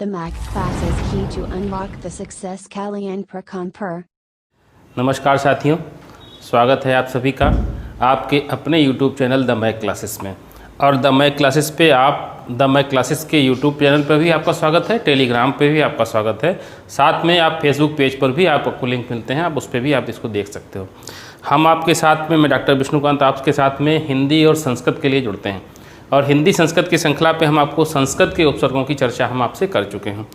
The Mac classes key to unlock the success Kalyan Prakamper। नमस्कार साथियों, स्वागत है आप सभी का आपके अपने YouTube channel the Mac classes में। और द मैक क्लासेस पे आप द मैक क्लासेस के YouTube चैनल पर भी आपका स्वागत है, टेलीग्राम पे भी आपका स्वागत है, साथ में आप फेसबुक पेज पर भी आपको लिंक मिलते हैं, आप उस पर भी आप इसको देख सकते हो। हम आपके साथ में, मैं डॉक्टर विष्णुकांत आपके साथ में हिंदी और संस्कृत के लिए जुड़ते हैं और हिंदी संस्कृत की श्रृंखला पे हम आपको संस्कृत के उपसर्गों की चर्चा हम आपसे कर चुके हैं।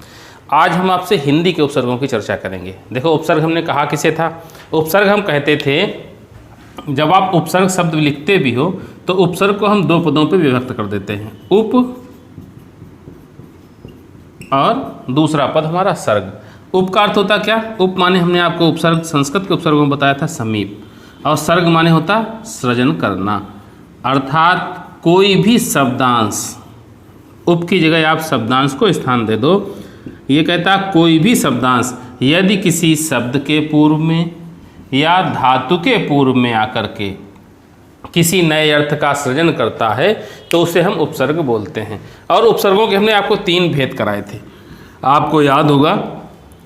आज हम आपसे हिंदी के उपसर्गों की चर्चा करेंगे। देखो, उपसर्ग हमने कहा किसे था? उपसर्ग हम कहते थे जब आप उपसर्ग शब्द लिखते भी हो तो उपसर्ग को हम दो पदों पे विभक्त कर देते हैं, उप और दूसरा पद हमारा सर्ग। उप का अर्थ होता क्या? उप माने हमने आपको उपसर्ग संस्कृत के उपसर्गों में बताया था समीप, और सर्ग माने होता सृजन करना, अर्थात कोई भी शब्दांश, उप की जगह आप शब्दांश को स्थान दे दो। ये कहता कोई भी शब्दांश यदि किसी शब्द के पूर्व में या धातु के पूर्व में आकर के किसी नए अर्थ का सृजन करता है तो उसे हम उपसर्ग बोलते हैं। और उपसर्गों के हमने आपको 3 भेद कराए थे, आपको याद होगा।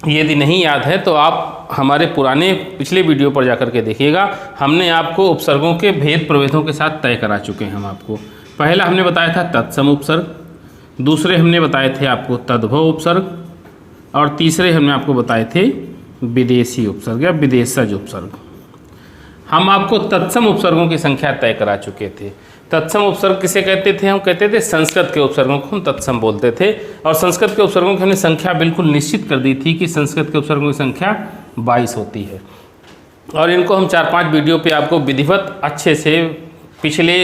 यदि नहीं याद है तो आप हमारे पुराने पिछले वीडियो पर जाकर के देखिएगा। हमने आपको उपसर्गों के भेद प्रभेदों के साथ तय करा चुके हैं। हम आपको पहला हमने बताया था तत्सम उपसर्ग, दूसरे हमने बताए थे आपको तद्भव उपसर्ग, और तीसरे हमने आपको बताए थे विदेशी उपसर्ग या विदेशज उपसर्ग। हम आपको तत्सम उपसर्गों की संख्या तय करा चुके थे। तत्सम उपसर्ग किसे कहते थे? हम कहते थे संस्कृत के उपसर्गों को हम तत्सम बोलते थे, और संस्कृत के उपसर्गों की हमने संख्या बिल्कुल निश्चित कर दी थी कि संस्कृत के उपसर्गों की संख्या 22 होती है। और इनको हम 4-5 वीडियो पे आपको विधिवत अच्छे से पिछले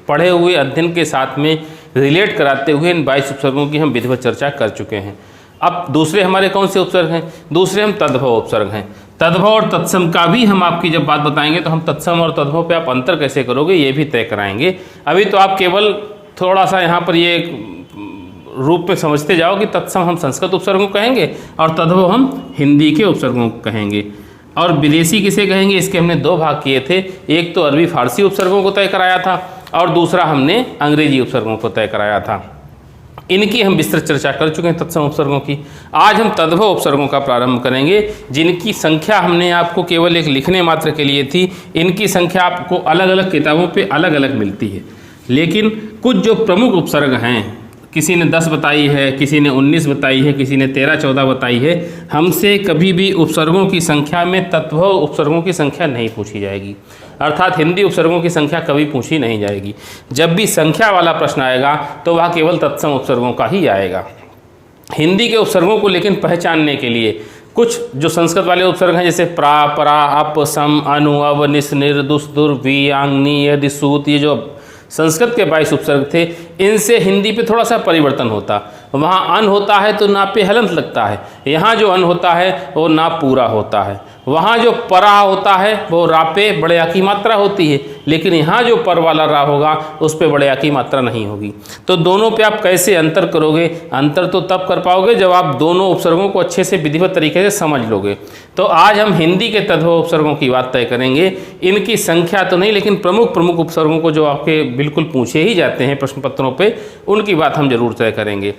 पढ़े हुए अध्ययन के साथ में रिलेट कराते हुए इन 22 उपसर्गों की हम विधिवत चर्चा कर चुके हैं। अब दूसरे हमारे कौन से उपसर्ग हैं? दूसरे हम तद्भव उपसर्ग हैं। तद्भव और तत्सम का भी हम आपकी जब बात बताएंगे तो हम तत्सम और तद्भव पे आप अंतर कैसे करोगे ये भी तय कराएंगे। अभी तो आप केवल थोड़ा सा यहाँ पर ये रूप में समझते जाओ कि तत्सम हम संस्कृत उपसर्गों को कहेंगे और तद्भव हम हिंदी के उपसर्गों को कहेंगे। और विदेशी किसे कहेंगे, इसके हमने 2 भाग किए थे। एक तो अरबी फारसी उपसर्गों को तय कराया था और दूसरा हमने अंग्रेजी उपसर्गों को तय कराया था। इनकी हम विस्तृत चर्चा कर चुके हैं तत्सम उपसर्गों की। आज हम तद्भव उपसर्गों का प्रारंभ करेंगे, जिनकी संख्या हमने आपको केवल एक लिखने मात्र के लिए थी। इनकी संख्या आपको अलग अलग किताबों पे अलग अलग मिलती है, लेकिन कुछ जो प्रमुख उपसर्ग हैं, किसी ने 10 बताई है, किसी ने 19 बताई है, किसी ने 13-14 बताई है। हमसे कभी भी उपसर्गों की संख्या में तद्भव उपसर्गों की संख्या नहीं पूछी जाएगी, अर्थात हिंदी उपसर्गों की संख्या कभी पूछी नहीं जाएगी। जब भी संख्या वाला प्रश्न आएगा तो वह केवल तत्सम उपसर्गों का ही आएगा। हिंदी के उपसर्गों को लेकिन पहचानने के लिए कुछ जो संस्कृत वाले उपसर्ग हैं, जैसे प्रा, परा, अप, सम, अनु, अव, निस, निर, दुस, दुर, वी, आंग, नी, यदि, सूत, ये जो संस्कृत के 22 उपसर्ग थे, इनसे हिंदी पे थोड़ा सा परिवर्तन होता। वहाँ अन होता है तो ना पे हलंत लगता है, यहाँ जो अन होता है वो ना पूरा होता है। वहाँ जो परा होता है वो रा पे बड़े आ की मात्रा होती है, लेकिन यहाँ जो पर वाला रा होगा उस पे बड़े आ की मात्रा नहीं होगी। तो दोनों पे आप कैसे अंतर करोगे? अंतर तो तब कर पाओगे जब आप दोनों उपसर्गों को अच्छे से विधिवत तरीके से समझ लोगे। तो आज हम हिंदी के तद्भव उपसर्गों की बात तय करेंगे। इनकी संख्या तो नहीं, लेकिन प्रमुख प्रमुख उपसर्गों को जो आपके बिल्कुल पूछे ही जाते हैं प्रश्न पत्रों पे, उनकी बात हम जरूर तय करेंगे।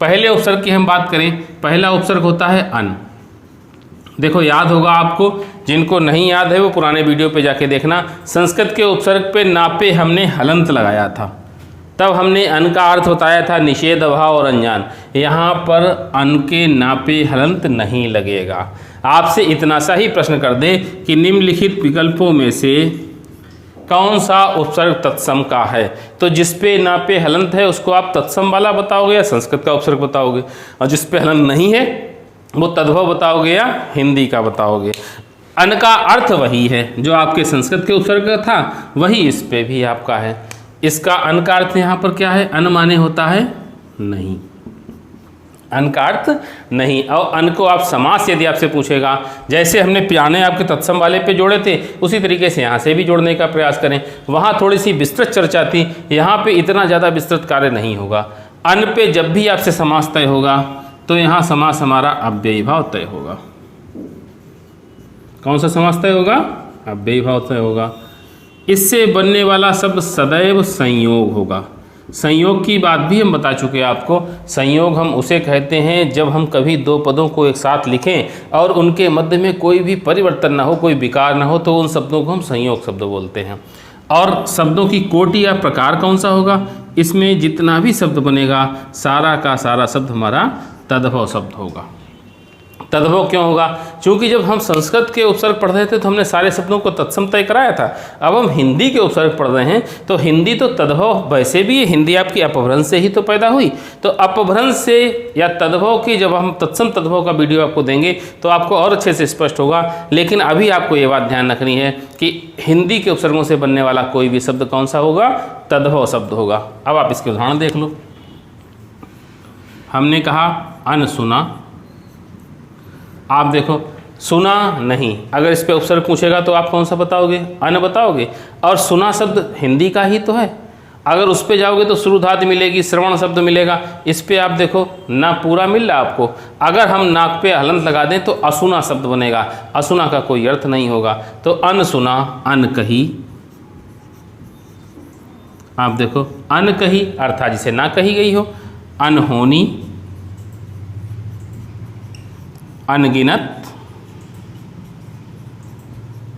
पहले उपसर्ग की हम बात करें, पहला उपसर्ग होता है अन। देखो, याद होगा आपको, जिनको नहीं याद है वो पुराने वीडियो पे जाके देखना। संस्कृत के उपसर्ग पे ना पे हमने हलंत लगाया था, तब हमने अन का अर्थ बताया था निषेध, अभाव और अनजान। यहाँ पर अन के ना पे हलंत नहीं लगेगा। आपसे इतना सा ही प्रश्न कर दे कि निम्नलिखित विकल्पों में से कौन सा उपसर्ग तत्सम का है, तो जिस पे ना पे हलंत है उसको आप तत्सम वाला बताओगे या संस्कृत का उपसर्ग बताओगे, और जिस पे हलंत नहीं है वो तद्भव बताओगे या हिंदी का बताओगे। अन का अर्थ वही है जो आपके संस्कृत के उपसर्ग का था, वही इस पे भी आपका है। इसका अन का अर्थ यहाँ पर क्या है? अन माने होता है नहीं, अन का अर्थ नहीं। और अन को आप समास यदि आपसे पूछेगा, जैसे हमने पियाने आपके तत्सम वाले पे जोड़े थे, उसी तरीके से यहाँ से भी जोड़ने का प्रयास करें। वहाँ थोड़ी सी विस्तृत चर्चा थी, यहाँ पे इतना ज़्यादा विस्तृत कार्य नहीं होगा। अन पे जब भी आपसे समास तय होगा तो यहाँ समास हमारा अव्ययीभाव तय होगा। कौन सा समास तय होगा? अव्ययीभाव तय होगा। इससे बनने वाला शब्द सदैव संयोग होगा। संयोग की बात भी हम बता चुके हैं आपको। संयोग हम उसे कहते हैं जब हम कभी दो पदों को एक साथ लिखें और उनके मध्य में कोई भी परिवर्तन ना हो, कोई विकार ना हो, तो उन शब्दों को हम संयोग शब्द बोलते हैं। और शब्दों की कोटि या प्रकार कौन सा होगा? इसमें जितना भी शब्द बनेगा सारा का सारा शब्द हमारा तद्भव शब्द होगा। तद्भव क्यों होगा? क्योंकि जब हम संस्कृत के उपसर्ग पढ़ रहे थे तो हमने सारे शब्दों को तत्सम तय कराया था। अब हम हिंदी के उपसर्ग पढ़ रहे हैं तो हिंदी तो तद्भव वैसे भी हिंदी आपकी अपभ्रंश से ही तो पैदा हुई, तो अपभ्रंश से या तद्भव की जब हम तत्सम तद्भव का वीडियो आपको देंगे तो आपको और अच्छे से स्पष्ट होगा। लेकिन अभी आपको ये बात ध्यान रखनी है कि हिंदी के उपसर्गों से बनने वाला कोई भी शब्द कौन सा होगा? तद्भव शब्द होगा। अब आप इसके उदाहरण देख लो। हमने कहा अनसुना, आप देखो सुना नहीं, अगर इस पे उपसर्ग पूछेगा तो आप कौन सा बताओगे? अन बताओगे। और सुना शब्द हिंदी का ही तो है, अगर उस पे जाओगे तो श्रुधादि मिलेगी, श्रवण शब्द मिलेगा। इस पे आप देखो ना पूरा मिल रहा आपको। अगर हम नाक पे हलंत लगा दें तो असुना शब्द बनेगा, असुना का कोई अर्थ नहीं होगा। तो अनसुना, अनकही, आप देखो अनकही अर्थात जिसे ना कही गई हो। अनहोनी, अनगिनत,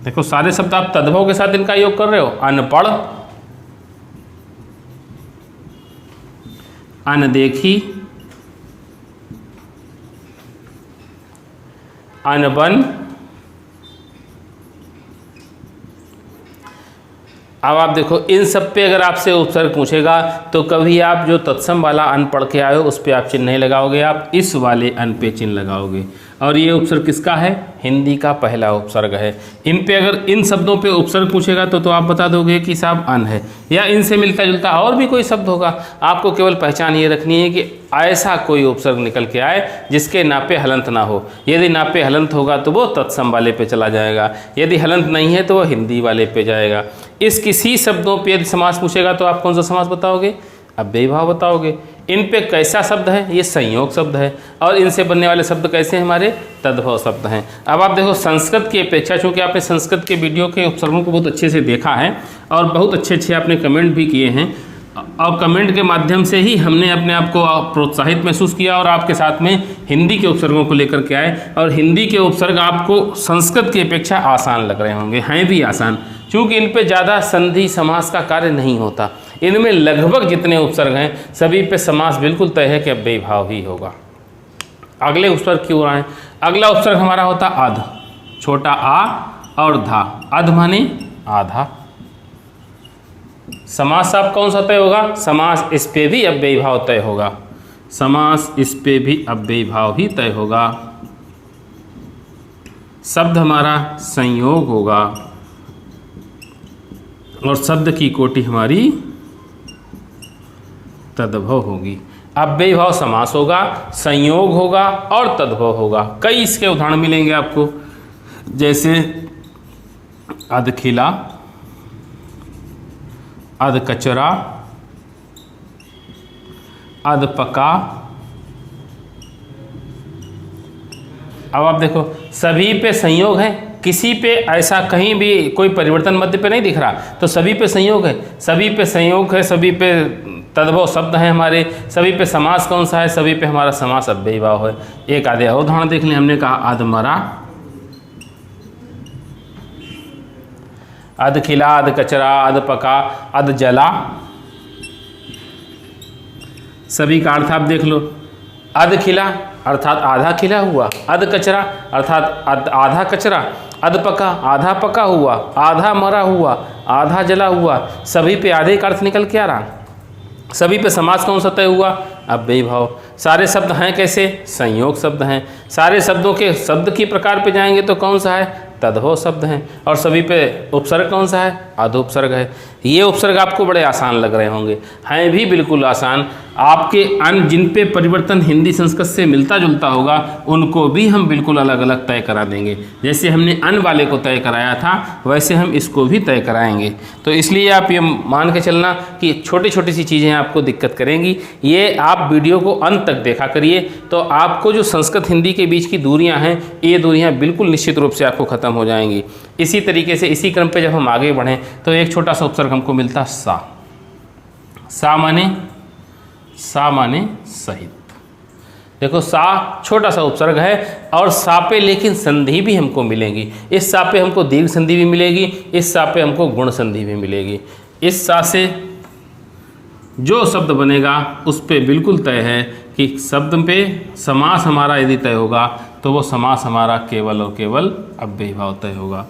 देखो सारे शब्द आप तद्भव के साथ इनका योग कर रहे हो। अनपढ़, अनदेखी, अनबन। अब आप देखो इन सब पे अगर आपसे उपसर्ग पूछेगा तो कभी आप जो तत्सम वाला अन पढ़ के आए हो उस पे आप चिन्ह नहीं लगाओगे, आप इस वाले अन पे चिन्ह लगाओगे। और ये उपसर्ग किसका है? हिंदी का पहला उपसर्ग है। इन पे अगर इन शब्दों पे उपसर्ग पूछेगा तो आप बता दोगे कि साहब अन है, या इनसे मिलता जुलता और भी कोई शब्द होगा। आपको केवल पहचान ये रखनी है कि ऐसा कोई उपसर्ग निकल के आए जिसके नापे हलंत ना हो। यदि नापे हलंत होगा तो वो तत्सम वाले पे चला जाएगा, यदि हलंत नहीं है तो वो हिंदी वाले पे जाएगा। इस किसी शब्दों पे यदि समास पूछेगा तो आप कौन सा समास बताओगे? अव्ययी भाव बताओगे। इन पे कैसा शब्द है? ये संयोग शब्द है। और इनसे बनने वाले शब्द कैसे हैं? हमारे तद्भव शब्द हैं। अब आप देखो संस्कृत की अपेक्षा, चूँकि आपने संस्कृत के वीडियो के उपसर्गों को बहुत अच्छे से देखा है और बहुत अच्छे अच्छे आपने कमेंट भी किए हैं, और कमेंट के माध्यम से ही हमने अपने आप को प्रोत्साहित महसूस किया और आपके साथ में हिंदी के उपसर्गों को लेकर के आए। और हिंदी के उपसर्ग आपको संस्कृत की अपेक्षा आसान लग रहे होंगे, हैं भी आसान, क्योंकि इन पे ज़्यादा संधि समास का कार्य नहीं होता। इनमें लगभग जितने उपसर्ग हैं सभी पे समास बिल्कुल तय है कि अव्ययी भाव ही होगा। अगले उपसर्ग की ओर आए। अगला उपसर्ग हमारा होता अध, छोटा आ और धा। अध माने आधा। समास आप कौन सा तय होगा? समास इस पे भी अव्ययी भाव तय होगा, समास इस पे भी अव्ययी भाव ही तय होगा। शब्द हमारा संयोग होगा और शब्द की कोटि हमारी तद्भव होगी। अव्ययी भाव समास होगा, संयोग होगा और तद्भव होगा। कई इसके उदाहरण मिलेंगे आपको, जैसे अध खिला, अध कचरा, अध पका। अब आप देखो सभी पे संयोग है, किसी पे ऐसा कहीं भी कोई परिवर्तन मध्य पे नहीं दिख रहा, तो सभी पे संयोग है। सभी पे संयोग है, सभी पे तद्भव शब्द हैं हमारे, सभी पे समास कौन सा है? सभी पे हमारा समास अव्ययी भाव है। एक आधे और उदाहरण देख लें। हमने कहा अध मरा, अध खिला, अध कचरा, अध पका, अध जला। सभी का अर्थ आप देख लो। अध खिला अर्थात आधा खिला हुआ, अध कचरा अर्थात आधा कचरा, अध पका आधा पका हुआ, आधा मरा हुआ, आधा जला हुआ। सभी पे आधे का अर्थ निकल के आ रहा। सभी पे समास कौन सा तय हुआ? अव्ययी भाव। सारे शब्द हैं कैसे? संयोग शब्द हैं। सारे शब्दों के शब्द की प्रकार पे जाएंगे तो कौन सा है? तद्भव शब्द हैं। और सभी पे उपसर्ग कौन सा है? अध उपसर्ग है। ये उपसर्ग आपको बड़े आसान लग रहे होंगे, हैं भी बिल्कुल आसान। आपके अन्य जिन पे परिवर्तन हिंदी संस्कृत से मिलता जुलता होगा उनको भी हम बिल्कुल अलग अलग तय करा देंगे। जैसे हमने अन वाले को तय कराया था वैसे हम इसको भी तय कराएंगे। तो इसलिए आप ये मान के चलना कि छोटी छोटी सी चीज़ें आपको दिक्कत करेंगी। ये आप वीडियो को अंत तक देखा करिए तो आपको जो संस्कृत हिंदी के बीच की दूरियाँ हैं ये दूरियाँ बिल्कुल निश्चित रूप से आपको ख़त्म हो जाएंगी। इसी तरीके से इसी क्रम पे जब हम आगे बढ़ें तो एक छोटा सा उपसर्ग हमको मिलता सा। सा माने सहित। देखो सा छोटा सा उपसर्ग है और सा पे लेकिन संधि भी हमको मिलेगी। इस सा पे हमको दीर्घ संधि भी मिलेगी, इस सा पे हमको गुण संधि भी मिलेगी। इस सा से जो शब्द बनेगा उस पे बिल्कुल तय है कि शब्द पे समास हमारा यदि तय होगा तो वो समास हमारा केवल और केवल अव्ययी भाव तय होगा।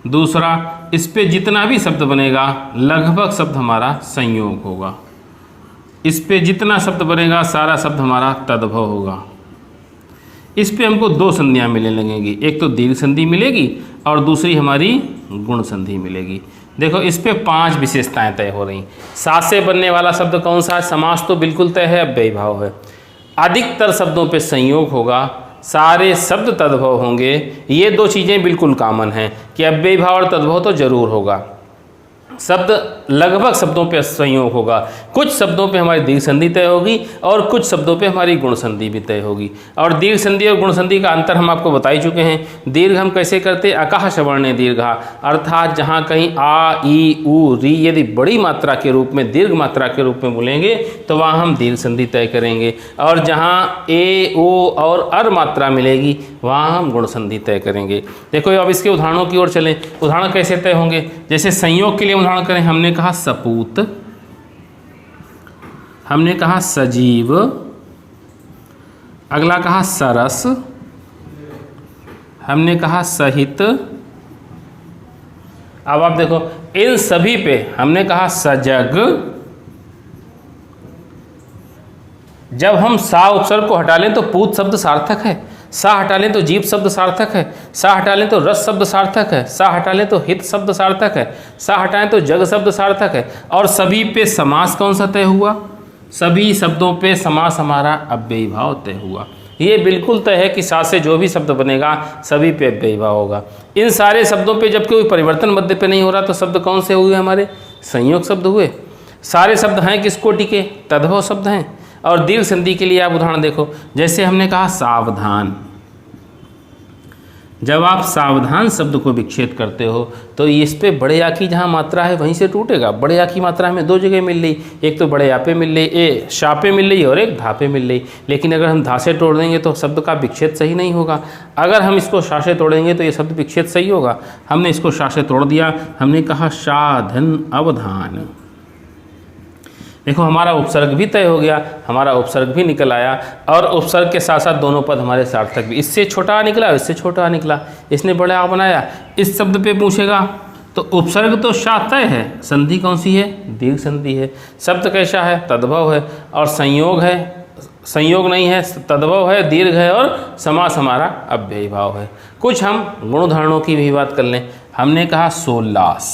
दूसरा, इस पे जितना भी शब्द बनेगा लगभग शब्द हमारा संयोग होगा। इस पे जितना शब्द बनेगा सारा शब्द हमारा तद्भव होगा। इस पे हमको दो संधियाँ मिलने लगेंगी, एक तो दीर्घ संधि मिलेगी और दूसरी हमारी गुण संधि मिलेगी। देखो इस पे 5 विशेषताएं तय हो रही। सा से बनने वाला शब्द कौन सा है? समास तो बिल्कुल तय है, अव्ययी भाव है। अधिकतर शब्दों पे संयोग होगा, सारे शब्द तद्भव होंगे। ये दो चीज़ें बिल्कुल कॉमन हैं कि अव्ययी भाव और तद्भव तो जरूर होगा। शब्द लगभग शब्दों पे संयोग होगा, कुछ शब्दों पे हमारी दीर्घ संधि तय होगी और कुछ शब्दों पे हमारी गुण संधि भी तय होगी। और दीर्घ संधि और गुण संधि का अंतर हम आपको बता ही चुके हैं। दीर्घ हम कैसे करते? अकाह सवर्णे दीर्घा, अर्थात जहाँ कहीं आ ई उ री यदि बड़ी मात्रा के रूप में, दीर्घ मात्रा के रूप में बोलेंगे तो वहाँ हम दीर्घ संधि तय करेंगे, और जहाँ ए ओ और अर मात्रा मिलेगी वहाँ हम गुण संधि तय करेंगे। देखो अब इसके उदाहरणों की ओर चलें। उदाहरण कैसे तय होंगे? जैसे संयोग के लिए उदाहरण करें, हमने कहा सपूत, हमने कहा सजीव, अगला कहा सरस, हमने कहा सहित। अब आप देखो इन सभी पे हमने कहा सजग। जब हम सा उपसर्ग को हटा लें तो पूत शब्द सार्थक है, सा हटा लें तो जीव शब्द सार्थक है, सा हटा लें तो रस शब्द सार्थक है, सा हटा लें तो हित शब्द सार्थक है, सा हटाएं तो जग शब्द सार्थक है। और सभी पे समास कौन सा तय हुआ? सभी शब्दों पे समास हमारा अव्ययी भाव तय हुआ। ये बिल्कुल तय है कि सा से जो भी शब्द बनेगा सभी पे अव्ययी भाव होगा। इन सारे शब्दों पे जब कोई परिवर्तन मध्य पे नहीं हो रहा तो शब्द कौन से हुए? हमारे संयोग शब्द हुए। सारे शब्द हैं किस कोटि के? तद्भव शब्द हैं। और दीर्घ संधि के लिए आप उदाहरण देखो, जैसे हमने कहा सावधान। जब आप सावधान शब्द को विच्छेद करते हो तो इस पे बड़े आ की जहाँ मात्रा है वहीं से टूटेगा। बड़े आ की मात्रा हमें दो जगह मिल रही, एक तो बड़े आ पे मिल रही, ए शा पे मिल रही और एक धा पे मिल रही। लेकिन अगर हम धा से तोड़ देंगे तो शब्द का विच्छेद सही नहीं होगा। अगर हम इसको शा से तोड़ेंगे तो ये शब्द विच्छेद सही होगा। हमने इसको शा से तोड़ दिया, हमने कहा साधन अवधान। देखो हमारा उपसर्ग भी तय हो गया, हमारा उपसर्ग भी निकल आया, और उपसर्ग के साथ साथ दोनों पद हमारे सार्थक भी। इससे छोटा निकला, इससे छोटा निकला, इसने बड़ा आ बनाया। इस शब्द पे पूछेगा तो उपसर्ग तो शा तय है, संधि कौन सी है? दीर्घ संधि है। शब्द कैसा है? तद्भव है। और संयोग है, संयोग नहीं है, तद्भव है, दीर्घ है, और समास हमारा अव्ययी भाव है। कुछ हम गुण उदाहरणों की भी बात कर लें। हमने कहा सोल्लास,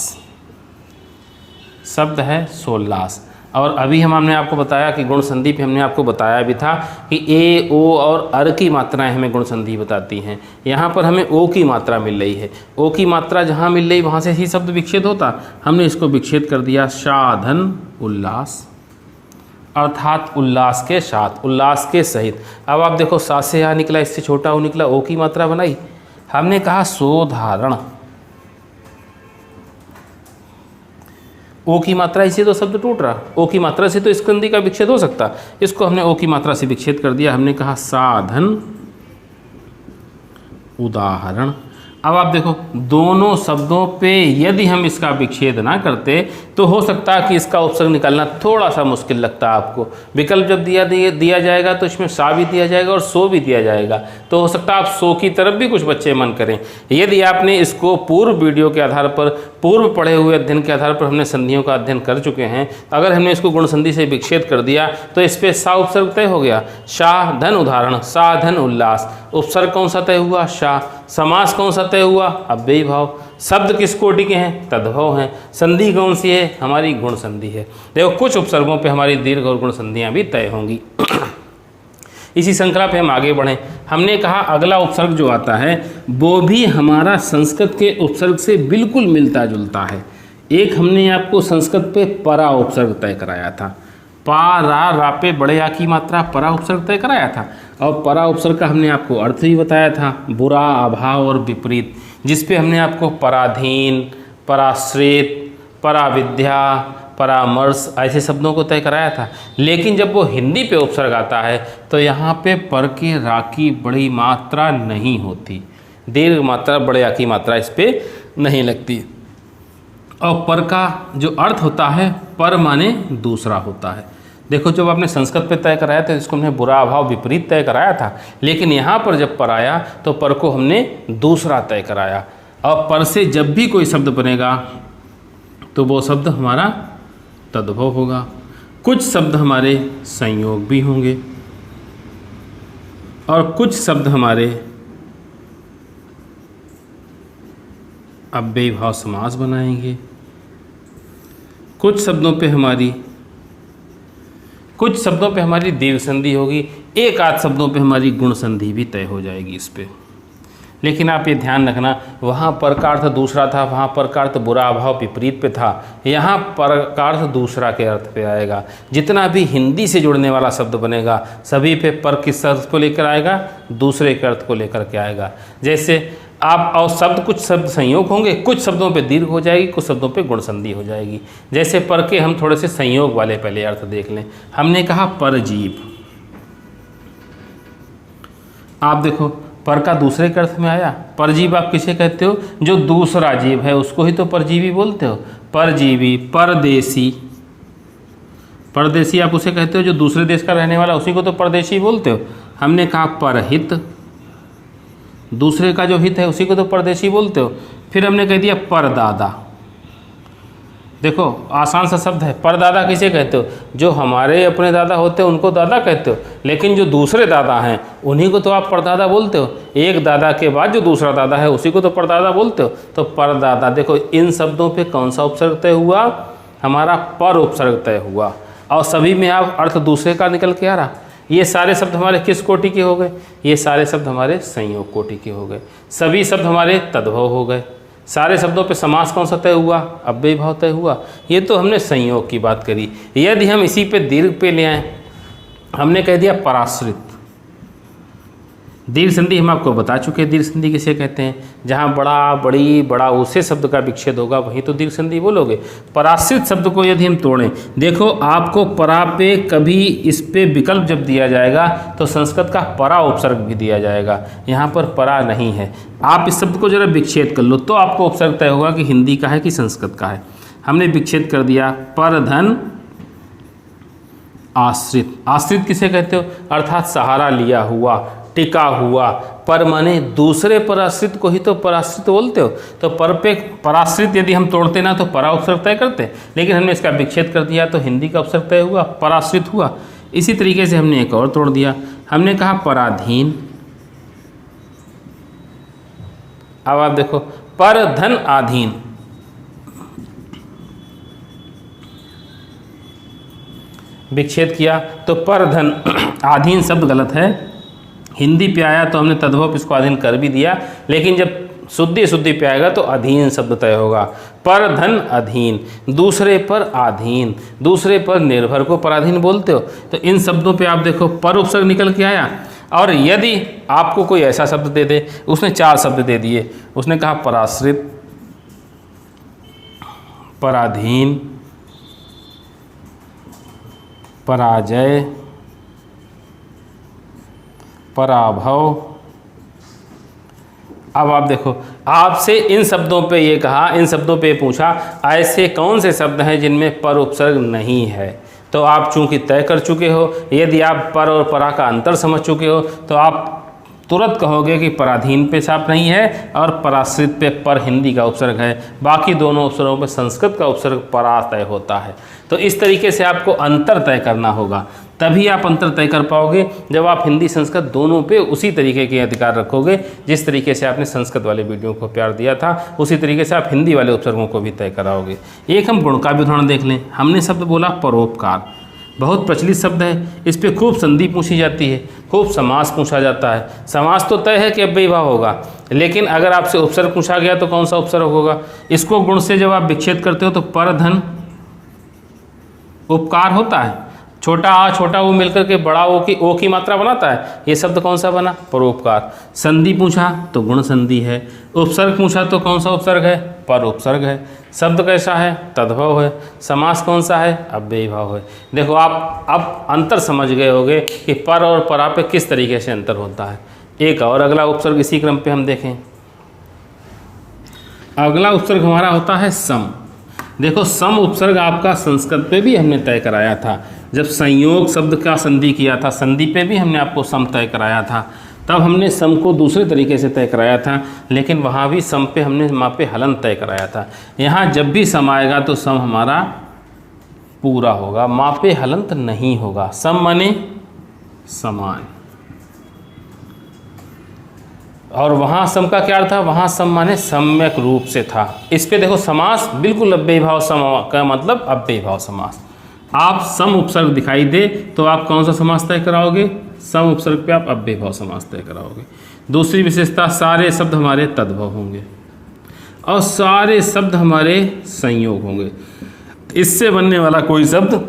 शब्द है सोल्लास। और अभी हमने आपको बताया कि गुण संधि पे हमने आपको बताया भी था कि ए ओ और अर की मात्राएं हमें गुण संधि बताती हैं। यहाँ पर हमें ओ की मात्रा मिल रही है, ओ की मात्रा जहाँ मिल रही वहाँ से ही शब्द विच्छेद होता, हमने इसको विच्छेद कर दिया साधन उल्लास, अर्थात उल्लास के साथ, उल्लास के सहित। अब आप देखो सा से यहाँ निकला, इससे छोटा ओ निकला, ओ की मात्रा बनाई। हमने कहा सोधारण, ओ की मात्रा इसे तो शब्द टूट रहा, ओ की मात्रा से तो इस संधि का विच्छेद हो सकता, इसको हमने ओ की मात्रा से विच्छेद कर दिया। हमने कहा साधन उदाहरण। अब आप देखो दोनों शब्दों पे यदि हम इसका विच्छेद ना करते तो हो सकता है कि इसका उपसर्ग निकालना थोड़ा सा मुश्किल लगता है आपको। विकल्प जब दिया जाएगा तो इसमें सा भी दिया जाएगा और सो भी दिया जाएगा, तो हो सकता है आप सो की तरफ भी कुछ बच्चे मन करें। यदि आपने इसको पूर्व वीडियो के आधार पर, पूर्व पढ़े हुए अध्ययन के आधार पर हमने संधियों का अध्ययन कर चुके हैं, अगर हमने इसको गुण संधि से विच्छेद कर दिया तो इस पर सा उपसर्ग तय हो गया। शाह धन उदाहरण, साधन उल्लास, उपसर्ग कौन सा तय हुआ? शाह। समास कौन सा तय हुआ? अव्ययी भाव। शब्द किस कोटि के हैं? तद्भव हैं। संधि कौन सी है? हमारी गुण संधि है। देखो कुछ उपसर्गों पे हमारी दीर्घ और गुण संधियाँ भी तय होंगी। इसी श्रृंखला पे हम आगे बढ़ें। हमने कहा अगला उपसर्ग जो आता है वो भी हमारा संस्कृत के उपसर्ग से बिल्कुल मिलता जुलता है। एक हमने आपको संस्कृत पे परा उपसर्ग तय कराया था, पा रा पे बड़े आ की मात्रा परा उपसर्ग तय कराया था। और परा उपसर्ग का हमने आपको अर्थ भी बताया था, बुरा, अभाव और विपरीत, जिस पे हमने आपको पराधीन, पराश्रित, पराविद्या, परामर्श ऐसे शब्दों को तय कराया था। लेकिन जब वो हिंदी पे उपसर्ग आता है तो यहाँ पे पर के रा की बड़ी मात्रा नहीं होती, दीर्घ मात्रा बड़े आ की मात्रा इस पे नहीं लगती। और पर का जो अर्थ होता है पर माने दूसरा होता है। देखो जब आपने संस्कृत पे तय कराया था इसको हमने बुरा अभाव विपरीत तय कराया था, लेकिन यहाँ पर जब पर आया तो पर को हमने दूसरा तय कराया। और पर से जब भी कोई शब्द बनेगा तो वो शब्द हमारा तद्भव होगा। कुछ शब्द हमारे संयोग भी होंगे और कुछ शब्द हमारे अव्ययी भाव समास बनाएंगे। कुछ शब्दों पे हमारी दीर्घ संधि होगी, एक आध शब्दों पे हमारी गुण संधि भी तय हो जाएगी इस पे। लेकिन आप ये ध्यान रखना, वहाँ पर का अर्थ दूसरा था, वहाँ पर का अर्थ बुरा अभाव विपरीत पे था, यहाँ पर का अर्थ दूसरा के अर्थ पे आएगा। जितना भी हिंदी से जुड़ने वाला शब्द बनेगा सभी पे पर किस अर्थ को लेकर आएगा, दूसरे के अर्थ को लेकर के आएगा। जैसे आप और शब्द कुछ शब्द संयोग होंगे, कुछ शब्दों पे दीर्घ हो जाएगी, कुछ शब्दों पे गुण संधि हो जाएगी। जैसे पर के हम थोड़े से संयोग वाले पहले अर्थ देख लें। हमने कहा परजीव, आप देखो पर का दूसरे के अर्थ में आया। परजीव आप किसे कहते हो, जो दूसरा जीव है उसको ही तो परजीवी बोलते हो। परजीवी, परदेशी, परदेशी आप उसे कहते हो जो दूसरे देश का रहने वाला, उसी को तो परदेशी बोलते हो। हमने कहा परहित, दूसरे का जो हित है उसी को तो परदेशी बोलते हो। फिर हमने कह दिया परदादा, देखो आसान सा शब्द है। परदादा किसे कहते हो, जो हमारे अपने दादा होते हैं उनको दादा कहते हो, लेकिन जो दूसरे दादा हैं उन्हीं को तो आप परदादा बोलते हो। एक दादा के बाद जो दूसरा दादा है उसी को तो परदादा बोलते हो। तो परदादा, देखो इन शब्दों पे कौन सा उपसर्ग तय हुआ, हमारा पर उपसर्ग तय हुआ। और सभी में आप अर्थ दूसरे का निकल के आ रहा। ये सारे शब्द हमारे किस कोटि के हो गए, ये सारे शब्द हमारे संयोग कोटि के हो गए। सभी शब्द हमारे तद्भव हो गए। सारे शब्दों पे समास कौन सा तय हुआ, अव्ययी भाव तय हुआ। ये तो हमने संयोग की बात करी। यदि हम इसी पे दीर्घ पे ले आए, हमने कह दिया पराश्रित। दीर्घ संधि हम आपको बता चुके हैं, दीर्घ संधि किसे कहते हैं, जहाँ बड़ा बड़ी बड़ा उसे शब्द का विच्छेद होगा वहीं तो दीर्घ संधि बोलोगे। पराश्रित शब्द को यदि हम तोड़ें, देखो आपको परा पे कभी इस पे विकल्प जब दिया जाएगा तो संस्कृत का परा उपसर्ग भी दिया जाएगा, यहाँ पर परा नहीं है। आप इस शब्द को जरा विच्छेद कर लो तो आपको उपसर्ग तय होगा कि हिंदी का है कि संस्कृत का है। हमने विच्छेद कर दिया, पर धन आश्रित। आश्रित किसे कहते हो, अर्थात सहारा लिया हुआ, टिका हुआ। पर माने दूसरे पराश्रित को ही तो पराश्रित बोलते हो। तो पर पे पराश्रित यदि हम तोड़ते ना तो परा उपसर्ग तय करते, लेकिन हमने इसका विच्छेद कर दिया तो हिंदी का उपसर्ग तय हुआ, पराश्रित हुआ। इसी तरीके से हमने एक और तोड़ दिया, हमने कहा पराधीन। अब आप देखो पर धन आधीन, विच्छेद किया तो पर धन आधीन शब्द गलत है। हिंदी पे आया तो हमने तद्भव इसको अधीन कर भी दिया, लेकिन जब शुद्धि पे आएगा तो अधीन शब्द तय होगा। पर धन अधीन, दूसरे पर आधीन, दूसरे पर निर्भर को पराधीन बोलते हो। तो इन शब्दों पे आप देखो पर उपसर्ग निकल के आया। और यदि आपको कोई ऐसा शब्द दे दे, उसने 4 शब्द दे दिए, उसने कहा पराश्रित, पराधीन, पराजय, पराभव। अब आप देखो, आपसे इन शब्दों पे ये कहा, इन शब्दों पे पूछा ऐसे कौन से शब्द हैं जिनमें पर उपसर्ग नहीं है। तो आप चूंकि तय कर चुके हो, यदि आप पर और परा का अंतर समझ चुके हो तो आप तुरंत कहोगे कि पराधीन पे साफ नहीं है और पराश्रित पे पर हिंदी का उपसर्ग है। बाकी दोनों उपसर्गों पे संस्कृत का उपसर्ग परा तय होता है। तो इस तरीके से आपको अंतर तय करना होगा, तभी आप अंतर तय कर पाओगे जब आप हिंदी संस्कृत दोनों पे उसी तरीके के अधिकार रखोगे। जिस तरीके से आपने संस्कृत वाले वीडियो को प्यार दिया था उसी तरीके से आप हिंदी वाले उपसर्गों को भी तय कराओगे। एक हम गुण का भी उदाहरण देख लें। हमने शब्द बोला परोपकार, बहुत प्रचलित शब्द है, इस पे खूब संधि पूछी जाती है, खूब समास पूछा जाता है। समास तो तय है कि अव्ययी भाव होगा, लेकिन अगर आपसे उपसर्ग पूछा गया तो कौन सा उपसर्ग होगा। इसको गुण से जब आप विच्छेद करते हो तो पर धन उपकार होता है, छोटा आ छोटा ऊ मिलकर के बड़ा ओ की मात्रा बनाता है। ये शब्द कौन सा बना? परोपकार। संधि पूछा तो गुण संधि है। उपसर्ग पूछा तो कौन सा उपसर्ग है? पर उपसर्ग है। शब्द कैसा है? तद्भव है। समास कौन सा है? अव्ययी भाव है। देखो आप अब अंतर समझ गए होंगे कि पर और परा पे किस तरीके से अंतर होता है। एक और अगला उपसर्ग इसी क्रम पे हम देखें। अगला उपसर्ग हमारा होता है सम। देखो सम उपसर्ग आपका संस्कृत पे भी हमने तय कराया था, जब संयोग शब्द का संधि किया था, संधि पे भी हमने आपको सम तय कराया था। तब हमने सम को दूसरे तरीके से तय कराया था, लेकिन वहाँ भी सम पे हमने मापे हलन तय कराया था। यहाँ जब भी सम आएगा तो सम हमारा पूरा होगा, मापे हलंत नहीं होगा। सम माने समान, और वहाँ सम का क्या अर्थ था? वहाँ सम माने सम्यक रूप से था। इस पे देखो समास बिल्कुल अव्ययी भाव सम का मतलब अव्ययी भाव समास। आप सम उपसर्ग दिखाई दे तो आप कौन सा समास तय कराओगे? सम उपसर्ग पे आप अव्ययी भाव समास तय कराओगे। दूसरी विशेषता, सारे शब्द हमारे तद्भव होंगे और सारे शब्द हमारे संयोग होंगे। इससे बनने वाला कोई शब्द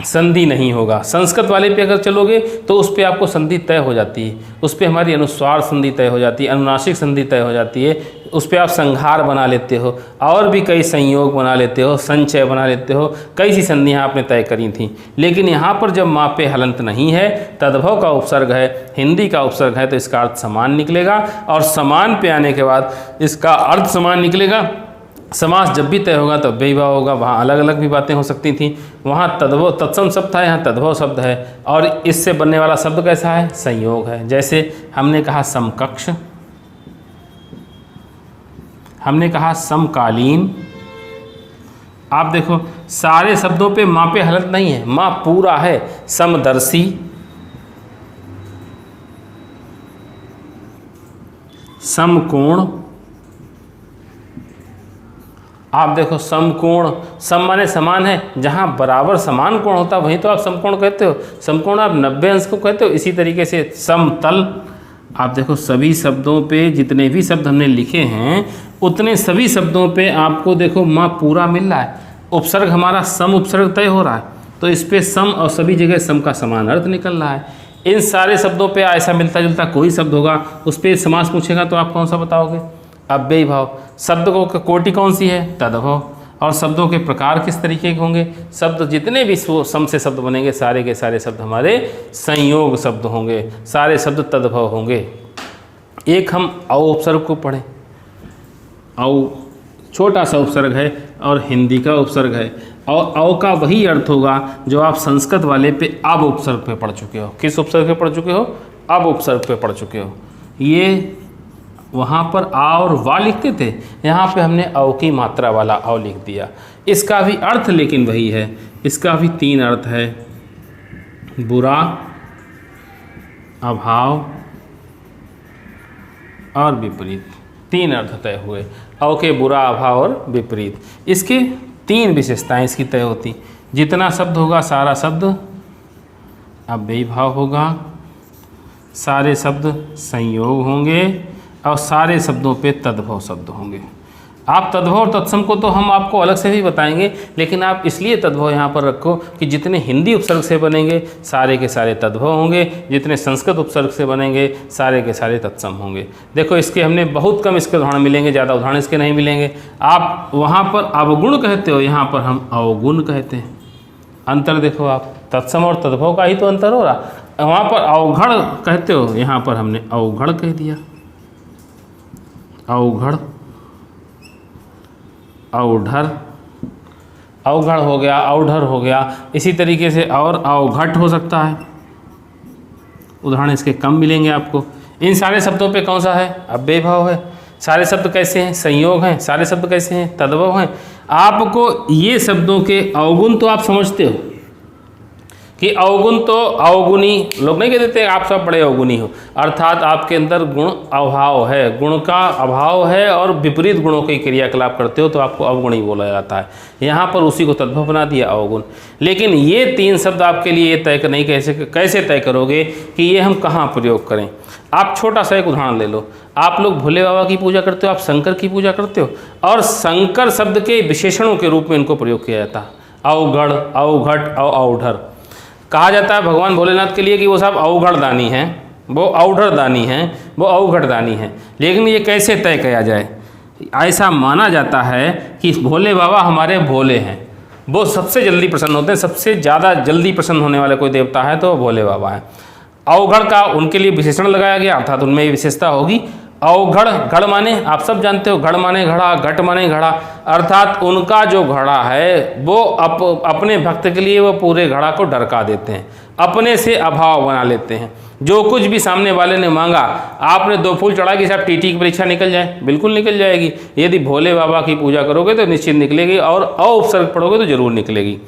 संधि नहीं होगा। संस्कृत वाले पे अगर चलोगे तो उस पे आपको संधि तय हो जाती है, उस पे हमारी अनुस्वार संधि तय हो जाती है, अनुनासिक संधि तय हो जाती है, उस पे आप संहार बना लेते हो और भी कई संयोग बना लेते हो, संचय बना लेते हो, कई सी संधियाँ आपने तय करी थी। लेकिन यहाँ पर जब मापे हलंत नहीं है, तद्भव का उपसर्ग है, हिंदी का उपसर्ग है, तो इसका अर्थ समान निकलेगा और समान पे आने के बाद इसका अर्थ समान निकलेगा। समास जब भी तय होगा तो अव्ययी भाव होगा। वहाँ अलग अलग भी बातें हो सकती थी। वहाँ तद्भव तत्सम शब्द था, यहाँ तद्भव शब्द है, और इससे बनने वाला शब्द कैसा है? संयोग है। जैसे हमने कहा समकक्ष, हमने कहा समकालीन। आप देखो सारे शब्दों पे मापे हलंत नहीं है, माँ पूरा है। समदर्शी, समकोण, आप देखो समकोण, सम माने समान है, जहाँ बराबर समान कोण होता है वहीं तो आप समकोण कहते हो। समकोण आप 90 अंश को कहते हो। इसी तरीके से समतल, आप देखो सभी शब्दों पे जितने भी शब्द हमने लिखे हैं उतने सभी शब्दों पे आपको देखो माँ पूरा मिल रहा है। उपसर्ग हमारा सम उपसर्ग तय हो रहा है, तो इस पे सम और सभी जगह सम का समान अर्थ निकल रहा है। इन सारे शब्दों पे ऐसा मिलता जुलता कोई शब्द होगा, उस पर समास पूछेगा तो आप कौन सा बताओगे? अव्ययी भाव। शब्द को कोटि कौन सी है? तद्भव। और शब्दों के प्रकार किस तरीके के होंगे? शब्द जितने भी सम से शब्द बनेंगे सारे के सारे शब्द हमारे संयोग शब्द होंगे, सारे शब्द तद्भव होंगे। एक हम औ उपसर्ग को पढ़ें। औ छोटा सा उपसर्ग है और हिंदी का उपसर्ग है, और औ का वही अर्थ होगा जो आप संस्कृत वाले पे अब उपसर्ग पे पढ़ चुके हो। किस उपसर्ग पे पढ़ चुके हो? अब उपसर्ग पे पढ़ चुके हो। ये वहाँ पर आ और वा लिखते थे, यहाँ पे हमने औ की मात्रा वाला औ लिख दिया। इसका भी अर्थ लेकिन वही है, इसका भी 3 अर्थ है, बुरा, अभाव और विपरीत। 3 अर्थ तय हुए, औ के बुरा, अभाव और विपरीत। इसके 3 विशेषताएं इसकी तय होती। जितना शब्द होगा सारा शब्द अव्ययी भाव होगा, सारे शब्द संयोग होंगे और सारे शब्दों पे तद्भव शब्द होंगे। आप तद्भव और तत्सम को तो हम आपको अलग से भी बताएंगे, लेकिन आप इसलिए तद्भव यहाँ पर रखो कि जितने हिंदी उपसर्ग से बनेंगे सारे के सारे तद्भव होंगे, जितने संस्कृत उपसर्ग से बनेंगे सारे के सारे तत्सम होंगे। देखो इसके हमने बहुत कम इसके उदाहरण मिलेंगे, ज़्यादा उदाहरण इसके नहीं मिलेंगे। आप वहाँ पर अवगुण कहते हो, यहाँ पर हम अवगुण कहते हैं। अंतर देखो आप, तत्सम और तद्भव का ही तो अंतर हो रहा। वहाँ पर अवघड़ कहते हो, यहाँ पर हमने अवघड़ कह दिया। अवघड़, औढ़र, अवघड़ हो गया, औढ़र हो गया। इसी तरीके से और अवघट हो सकता है। उदाहरण इसके कम मिलेंगे आपको। इन सारे शब्दों पे कौन सा है? अव्ययी भाव है। सारे शब्द कैसे हैं? संयोग हैं। सारे शब्द कैसे हैं? तद्भव हैं। आपको ये शब्दों के अवगुण तो आप समझते हो कि अवगुण तो अवगुणी लोग नहीं कह देते आप सब बड़े अवगुणी हो, अर्थात आपके अंदर गुण अभाव है, गुण का अभाव है और विपरीत गुणों के क्रियाकलाप करते हो तो आपको अवगुणी बोला जाता है। यहाँ पर उसी को तद्भव बना दिया, अवगुण। लेकिन ये 3 शब्द आपके लिए ये तय नहीं कैसे तय करोगे कि ये हम कहाँ प्रयोग करें। आप छोटा सा एक उदाहरण ले लो। आप लोग भोले बाबा की पूजा करते हो, आप शंकर की पूजा करते हो, और शंकर शब्द के विशेषणों के रूप में इनको प्रयोग किया जाता है। अवगढ़, अवघट और औढ़र। कहा जाता है भगवान भोलेनाथ के लिए कि वो साहब अवघड़ दानी हैं, वो औढ़ दानी हैं, वो अवघड़ दानी हैं। लेकिन ये कैसे तय किया जाए? ऐसा माना जाता है कि भोले बाबा हमारे भोले हैं, वो सबसे जल्दी प्रसन्न होते हैं, सबसे ज़्यादा जल्दी प्रसन्न होने वाले कोई देवता है तो भोले बाबा हैं। अवघड़ का उनके लिए विशेषण लगाया गया, अर्थात उनमें ये विशेषता होगी। अवघड़, घड़ माने आप सब जानते हो, घड़ माने घड़ा, घट माने घड़ा, अर्थात उनका जो घड़ा है वो अपने भक्त के लिए वो पूरे घड़ा को ढरका देते हैं, अपने से अभाव बना लेते हैं। जो कुछ भी सामने वाले ने मांगा, आपने 2 फूल चढ़ा कि साहब टीटी की परीक्षा निकल जाए, बिल्कुल निकल जाएगी। यदि भोले बाबा की पूजा करोगे तो निश्चित निकलेगी, और अउपसर्ग पढ़ोगे तो जरूर निकलेगी।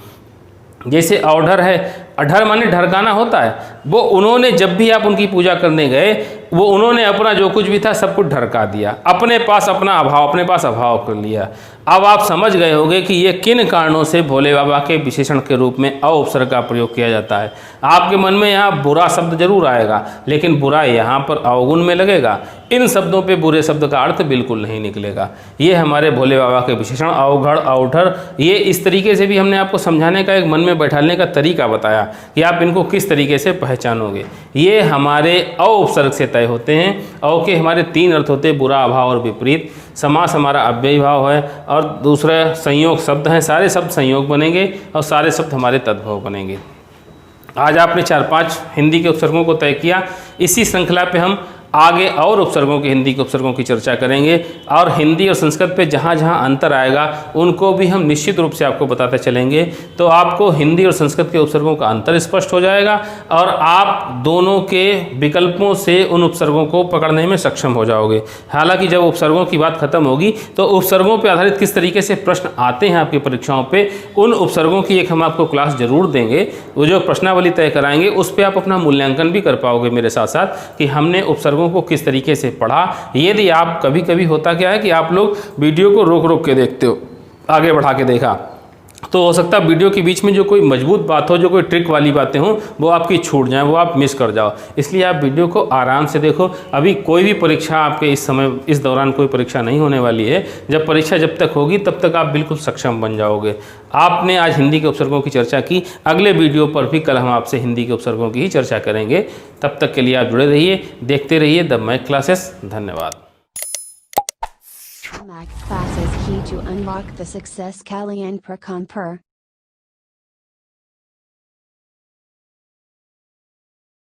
जैसे औढ़र है, अढ़र माने ढरकाना होता है, वो उन्होंने जब भी आप उनकी पूजा करने गए, वो उन्होंने अपना जो कुछ भी था सब कुछ ढरका दिया, अपने पास अपना अभाव, अपने पास अभाव कर लिया। अब आप समझ गए होंगे कि ये किन कारणों से भोले बाबा के विशेषण के रूप में अउपसर्ग का प्रयोग किया जाता है। आपके मन में यहाँ बुरा शब्द जरूर आएगा, लेकिन बुरा यहाँ पर अवगुण में लगेगा। इन शब्दों पे बुरे शब्द का अर्थ बिल्कुल नहीं निकलेगा। ये हमारे भोले बाबा के विशेषण अवघड़, औढ़र, ये इस तरीके से भी हमने आपको समझाने का, एक मन में बैठाने का तरीका बताया कि आप इनको किस तरीके से पहचानोगे। ये हमारे अउपसर्ग से तय होते हैं। अव के हमारे 3 अर्थ होते हैं, बुरा, अभाव और विपरीत। समास हमारा अव्ययी भाव है, और दूसरा संयोग शब्द हैं, सारे शब्द संयोग बनेंगे और सारे शब्द हमारे तद्भव बनेंगे। आज आपने 4-5 हिंदी के उपसर्गों को तय किया। इसी श्रृंखला पे हम आगे और उपसर्गों की, हिंदी के उपसर्गों की चर्चा करेंगे, और हिंदी और संस्कृत पे जहाँ जहाँ अंतर आएगा उनको भी हम निश्चित रूप से आपको बताते चलेंगे। तो आपको हिंदी और संस्कृत के उपसर्गों का अंतर स्पष्ट हो जाएगा, और आप दोनों के विकल्पों से उन उपसर्गों को पकड़ने में सक्षम हो जाओगे। हालांकि जब उपसर्गों की बात खत्म होगी तो उपसर्गों पर आधारित किस तरीके से प्रश्न आते हैं आपकी परीक्षाओं पर, उन उपसर्गों की एक हम आपको क्लास जरूर देंगे। वो जो प्रश्नावली तय कराएंगे उस पर आप अपना मूल्यांकन भी कर पाओगे मेरे साथ साथ, कि हमने उपसर्गों को किस तरीके से पढ़ा। यदि आप कभी कभी होता क्या है कि आप लोग वीडियो को रोक रोक के देखते हो, आगे बढ़ा के देखा, तो हो सकता है वीडियो के बीच में जो कोई मजबूत बात हो, जो कोई ट्रिक वाली बातें हों, वो आपकी छूट जाए, वो आप मिस कर जाओ। इसलिए आप वीडियो को आराम से देखो। अभी कोई भी परीक्षा आपके इस समय, इस दौरान कोई परीक्षा नहीं होने वाली है। जब परीक्षा जब तक होगी तब तक आप बिल्कुल सक्षम बन जाओगे। आपने आज हिंदी के उपसर्गों की चर्चा की, अगले वीडियो पर भी कल हम आपसे हिंदी के उपसर्गों की ही चर्चा करेंगे। तब तक के लिए आप जुड़े रहिए, देखते रहिए द मैथ क्लासेस। धन्यवाद। Math classes key to unlock the success Kalyan Prakamper.